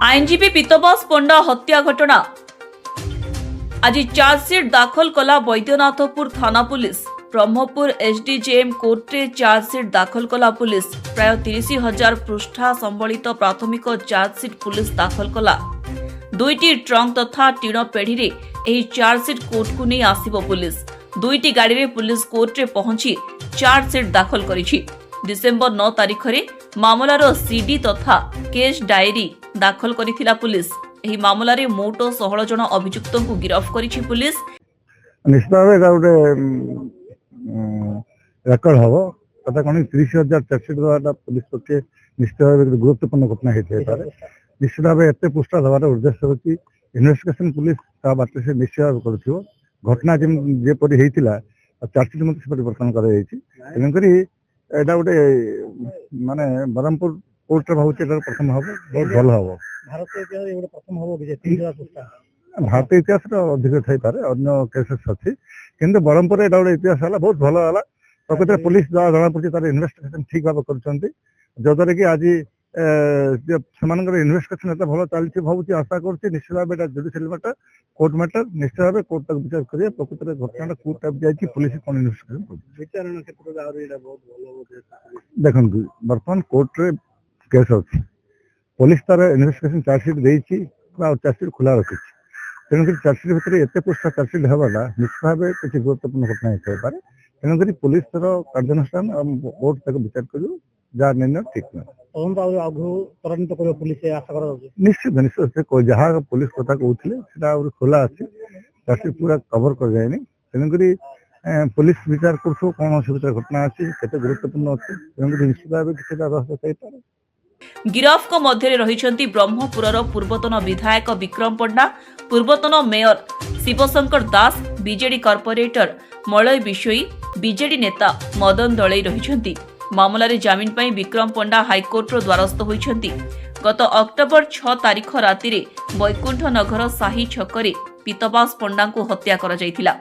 आईनजीवी पीतबास पंडा हत्या घटना आज चार्जसीट दाखल कला बैद्यनाथपुर थाना पुलिस। ब्रह्मपुर एसडीजेएम कोर्ट रे चार्जसीट दाखल कला पुलिस। प्राय 30,000 पृष्ठा संबलित प्राथमिक चार्जसीट पुलिस दाखल कला। दुईटी ट्रंक तथा टीण पेढ़ी रे एही चार्जसीट कोर्ट को नहीं आसिबो पुलिस। दुईटी गाड़ी रे पुलिस कोर्ट रे पहुंची चार्जसीट दाखल करिछि। डिसेंबर 9 तारिख रे मामलार सीडी तथा केस डायरी दाखल करिथिला पुलिस। एही मामला रे मोट 16 जन अभियुक्तों को गिरफ्त करिछि पुलिस। निश्चित भाव गोटे रेकर्ड हम कथा कौन 30,000 चार्जसीट देवाटा पुलिस पक्षे निश्चित भाव गुरुत्वपूर्ण घटना होता है। निश्चित भाव एत पृष्ठा देवार उद्देश्य हूँ इन्वेस्टिगेशन पुलिस बात से निश्चित भाव कर घटना जेपरी होता चार्जसीट मत परिवर्तन कर एटा गोटे माने ब्रह्मपुर कोर्ट भाव प्रथम हम बहुत भल हम भारतीय इतिहास अधिक थी अन्य केसेस अच्छी किंतु ब्रह्मपुर एटा गोटे इतिहास है बहुत भल है। प्रकृत पुलिस जहाँ जना पड़ी तार इन्वेस्टिगेशन ठीक भाव कर कि आज से इन्वेस्टिगेशन एत भल चलती भावी आशा कर निश्चित भाव जुडिशियल मैटर कोर्ट मैटर निश्चित भाव कोर्ट तक विचार करेंगे प्रकृत घटना कोर्ट तक जाए पुलिस कौन इन्वेस्टिगेशन देखो बर्तमान कोर्ट रे केस अच्छी पुलिस तार इन्वेस्टिगेशन चार्जसीट देती चार्जसीट खुला रखी तेणुक चार्जसीट भितर एत पृष्ठा चार्जसीट होगा निश्चित भाव किसी गुरुत्वपूर्ण घटना होता है। तेणुक पुलिस कार्यानुष्ठान कोर्ट तक विचार कर जहाँ निर्णय ठीक निश्चित निश्चित जहाँ पुलिस कथा कहते खोला अच्छी चार्जसीट पूरा कवर कर जाए तेणुक पुलिस विचार कर कौन असुविधा घटना अच्छी केते गुरुत्वपूर्ण अच्छी तेणुक निश्चित भाव किसी रहस्य पारे। गिरफ को मध्य रही ब्रह्मपुरर पूर्वतन विधायक विक्रम पंडा, पूर्वतन mayor Shivshankar Das, BJD corporator Malay Bishoi, BJD नेता मदन दलई रही। मामला रे जामिन पाई विक्रम पंडा हाईकोर्टर द्वारस्थ होइछंती। गत अक्टोबर 6 तारिख राति रे बैकुंठ नगर साही छकरे पीतबास पंडा को हत्या करा जायतिला।